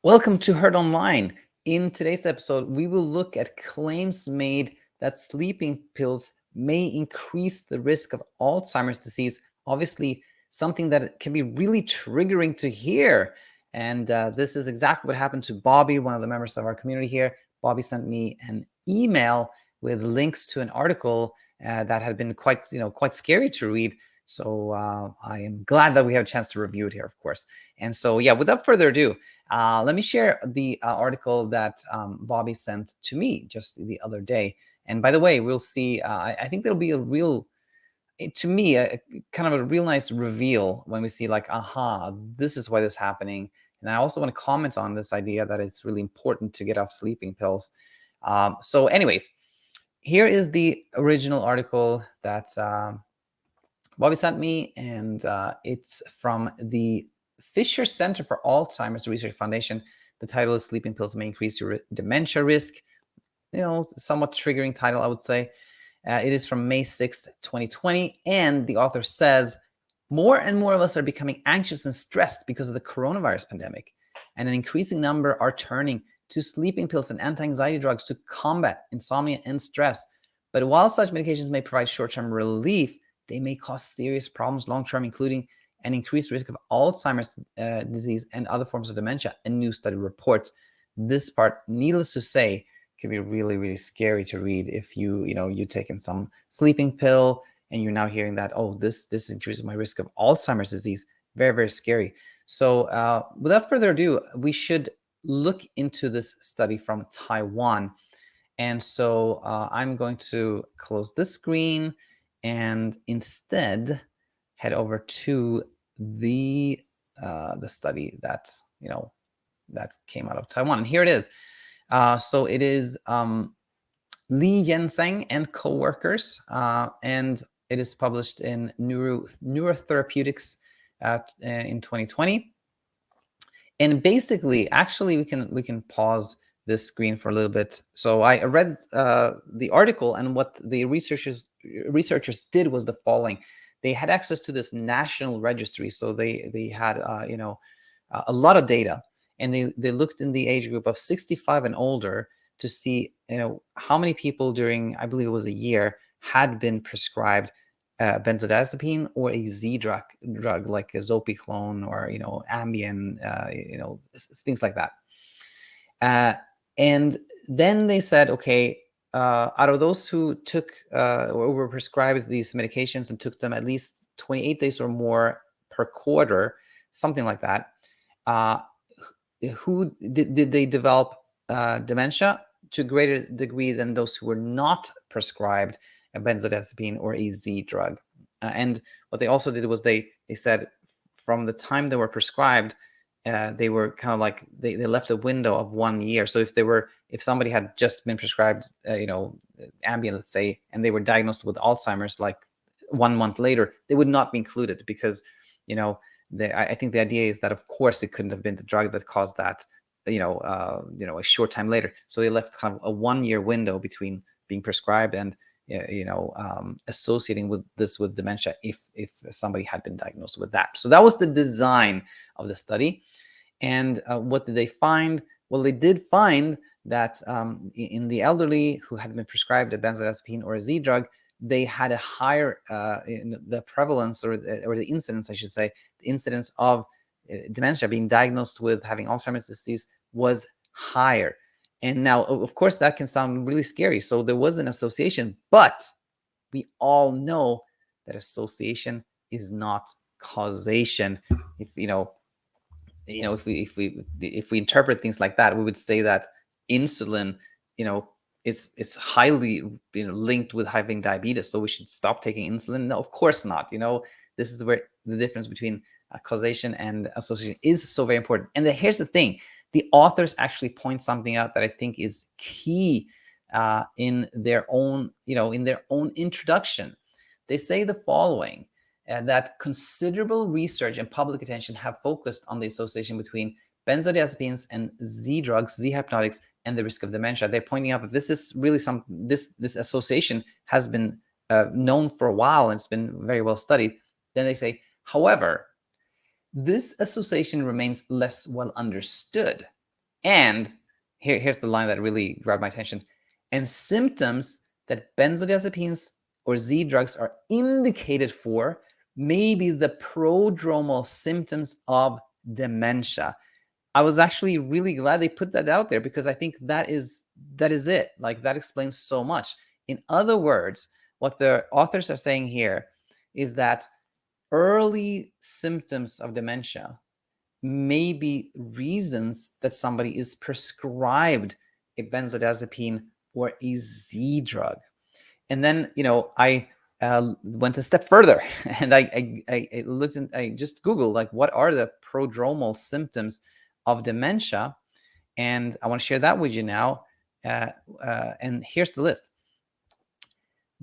Welcome to Heard Online. In today's episode, we will look at claims made that sleeping pills may increase the risk of Alzheimer's disease. Obviously, something that can be really triggering to hear. And this is exactly what happened to Bobby, one of the members of our community here. Bobby sent me an email with links to an article that had been quite scary to read. So I am glad that we have a chance to review it here, of course. And so, yeah, without further ado, let me share the article that Bobby sent to me just the other day. And by the way, we'll see. I think there'll be a real, to me, kind of a real nice reveal when we see like, aha, this is why this is happening. And I also want to comment on this idea that it's really important to get off sleeping pills. So anyways, here is the original article that Bobby sent me, and it's from the Fisher Center for Alzheimer's Research Foundation. The title is Sleeping Pills May Increase Your Dementia Risk. Somewhat triggering title, I would say. It is from May 6th, 2020, and the author says, more and more of us are becoming anxious and stressed because of the coronavirus pandemic, and an increasing number are turning to sleeping pills and anti-anxiety drugs to combat insomnia and stress. But while such medications may provide short-term relief, they may cause serious problems long-term, including an increased risk of Alzheimer's disease and other forms of dementia, a new study reports. This part, needless to say, can be really, really scary to read if you've taken some sleeping pill and you're now hearing that, oh, this increases my risk of Alzheimer's disease. Very, very scary. So without further ado, we should look into this study from Taiwan. And so I'm going to close this screen and instead head over to the study that came out of Taiwan. And here it is. So it is Li Yenseng and co-workers, and it is published in Neurotherapeutics in 2020. And basically, actually, we can pause this screen for a little bit. So I read the article, and what the researchers did was the following: they had access to this national registry, so they had a lot of data, and they looked in the age group of 65 and older to see how many people during, I believe it was a year, had been prescribed benzodiazepine or a Z drug like a Zopiclone or Ambien, things like that. And then they said, okay, out of those who took or were prescribed these medications and took them at least 28 days or more per quarter, something like that, who did they develop dementia to a greater degree than those who were not prescribed a benzodiazepine or a Z drug. And what they also did was they said from the time they were prescribed, they were kind of like they left a window of 1 year. So if somebody had just been prescribed Ambien, let's say, and they were diagnosed with Alzheimer's like 1 month later, they would not be included because I think the idea is that of course it couldn't have been the drug that caused that a short time later. So they left kind of a 1 year window between being prescribed and associating with dementia if somebody had been diagnosed with that. So that was the design of the study. And what did they find? Well, they did find that in the elderly who had been prescribed a benzodiazepine or a Z drug, they had a higher the prevalence or the incidence, I should say, the incidence of dementia, being diagnosed with having Alzheimer's disease, was higher. And now, of course, that can sound really scary. So there was an association, but we all know that association is not causation. If we interpret things like that, we would say that insulin, is highly linked with having diabetes, so we should stop taking insulin. No, of course not. This is where the difference between causation and association is so very important. And here's the thing: the authors actually point something out that I think is key in their own introduction. They say the following: that considerable research and public attention have focused on the association between benzodiazepines and Z drugs, Z hypnotics, and the risk of dementia. They're pointing out that this is really this association has been known for a while and it's been very well studied. Then they say, however, this association remains less well understood. And here's the line that really grabbed my attention. And symptoms that benzodiazepines or Z drugs are indicated for may be the prodromal symptoms of dementia. I was actually really glad they put that out there, because I think that is it. Like, that explains so much. In other words, what the authors are saying here is that early symptoms of dementia may be reasons that somebody is prescribed a benzodiazepine or a Z drug. And then, I went a step further, and I looked and I just Googled, like, what are the prodromal symptoms of dementia? And I want to share that with you now. And here's the list: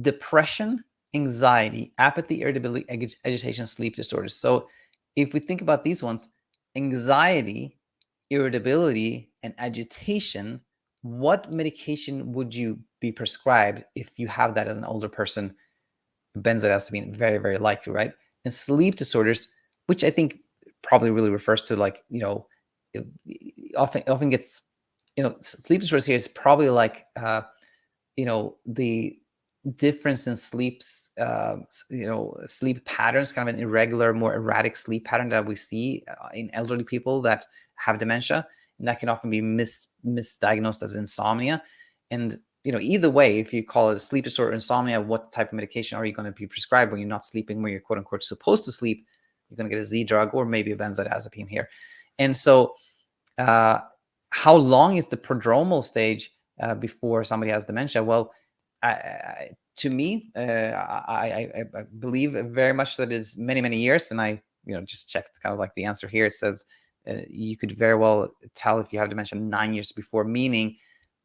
depression, anxiety, apathy, irritability, agitation, sleep disorders. So if we think about these ones, anxiety, irritability, and agitation, what medication would you be prescribed if you have that as an older person? Benzodiazepine, very, very likely, right? And sleep disorders, which I think probably really refers to, like, often gets, sleep disorders here is probably like, the difference in sleeps, sleep patterns, kind of an irregular, more erratic sleep pattern that we see in elderly people that have dementia, and that can often be misdiagnosed as insomnia. And either way, if you call it a sleep disorder or insomnia, what type of medication are you going to be prescribed when you're not sleeping, when you're quote unquote supposed to sleep? You're going to get a Z drug or maybe a benzodiazepine here. And so, how long is the prodromal stage before somebody has dementia? Well, to me, I believe very much that it's many, many years. And I, just checked kind of like the answer here. It says you could very well tell if you have dementia 9 years before, meaning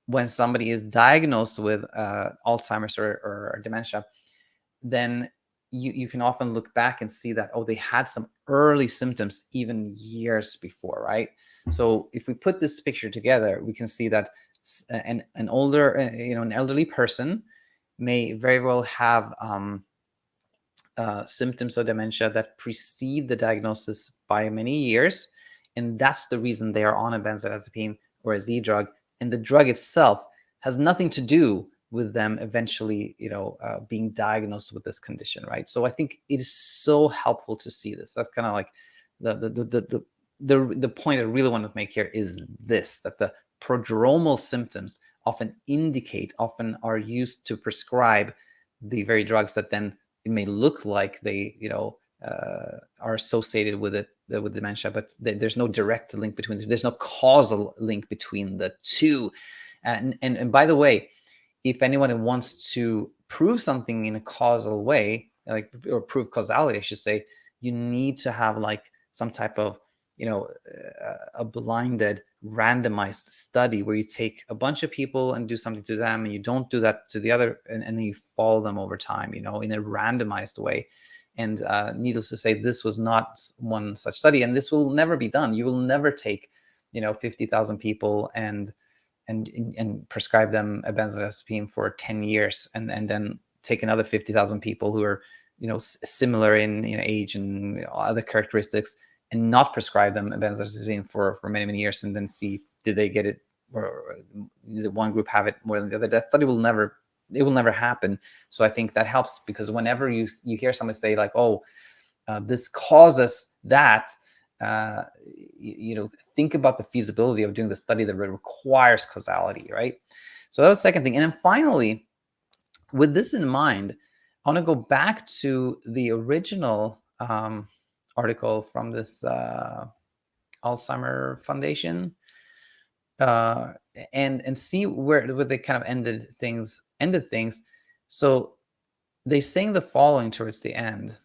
when somebody is diagnosed with Alzheimer's or dementia, then you can often look back and see that, oh, they had some early symptoms even years before, right? So if we put this picture together, we can see that an older, an elderly person may very well have symptoms of dementia that precede the diagnosis by many years. And that's the reason they are on a benzodiazepine or a Z drug. And the drug itself has nothing to do with them eventually, being diagnosed with this condition, right? So I think it is so helpful to see this. That's kind of like the point I really want to make here is this: that the prodromal symptoms often are used to prescribe the very drugs that then it may look like they, are associated with it, with dementia, but there's no direct link between them. There's no causal link between the two. And by the way, if anyone wants to prove something in a causal way, or prove causality, I should say, you need to have like some type of, a blinded, randomized study where you take a bunch of people and do something to them, and you don't do that to the other, and then you follow them over time, in a randomized way. And needless to say, this was not one such study, and this will never be done. You will never take, 50,000 people and prescribe them a benzodiazepine for 10 years, and then take another 50,000 people who are, similar in age and other characteristics, and not prescribe them a benzodiazepine for many, many years, and then see, did they get it, or did one group have it more than the other? That study will never happen. So I think that helps, because whenever you hear somebody say like, oh, this causes that, think about the feasibility of doing the study that requires causality, right? So that was the second thing. And then finally, with this in mind, I want to go back to the original article from this Alzheimer Foundation, and see where they kind of ended things. So they saying the following towards the end,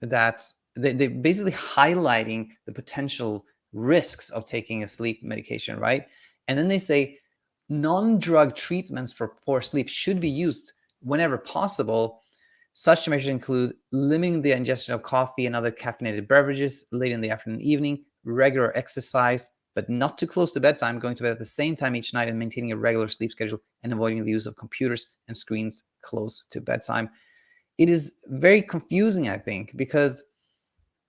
that they basically highlighting the potential risks of taking a sleep medication, right? And then they say non-drug treatments for poor sleep should be used whenever possible. Such measures include limiting the ingestion of coffee and other caffeinated beverages late in the afternoon and evening, regular exercise, but not too close to bedtime, going to bed at the same time each night, and maintaining a regular sleep schedule, and avoiding the use of computers and screens close to bedtime. It is very confusing, I think, because,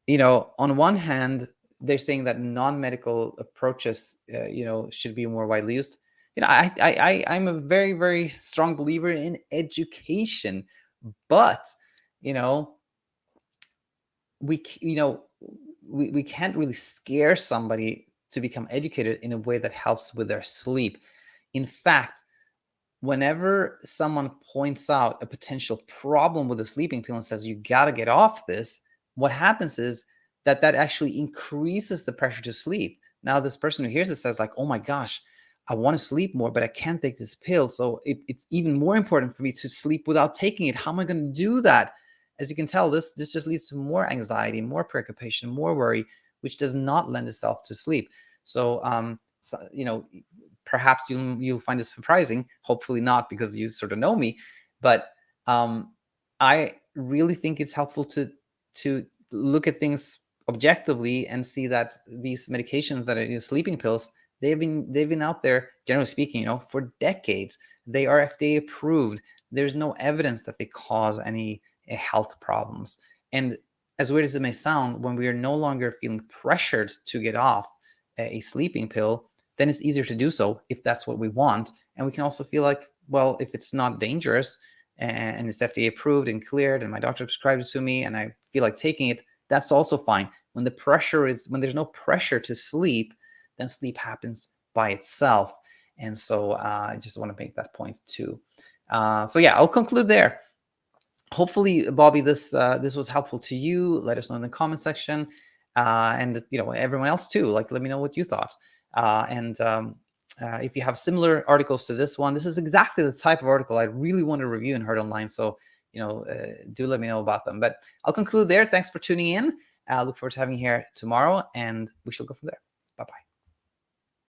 on one hand, they're saying that non-medical approaches, should be more widely used. I'm a very, very strong believer in education, but you know, we can't really scare somebody to become educated in a way that helps with their sleep. In fact, whenever someone points out a potential problem with a sleeping pill and says, you got to get off this, what happens is that actually increases the pressure to sleep. Now, this person who hears it says, like, oh my gosh, I want to sleep more, but I can't take this pill. So it's even more important for me to sleep without taking it. How am I going to do that? As you can tell, this just leads to more anxiety, more preoccupation, more worry, which does not lend itself to sleep. So, perhaps you'll find this surprising. Hopefully not, because you sort of know me. But I really think it's helpful to look at things objectively and see that these medications that are sleeping pills, they've been out there, generally speaking, for decades. They are FDA approved. There's no evidence that they cause any health problems. And as weird as it may sound, when we are no longer feeling pressured to get off a sleeping pill, then it's easier to do so if that's what we want. And we can also feel like, well, if it's not dangerous and it's FDA approved and cleared and my doctor prescribed it to me and I feel like taking it, that's also fine. When there's no pressure to sleep, then sleep happens by itself. And so I just want to make that point too. So yeah, I'll conclude there. Hopefully, Bobby, this was helpful to you. Let us know in the comment section, and everyone else too. Like, let me know what you thought. And if you have similar articles to this one, this is exactly the type of article I really want to review and heard online. So do let me know about them. But I'll conclude there. Thanks for tuning in. I look forward to having you here tomorrow, and we shall go from there.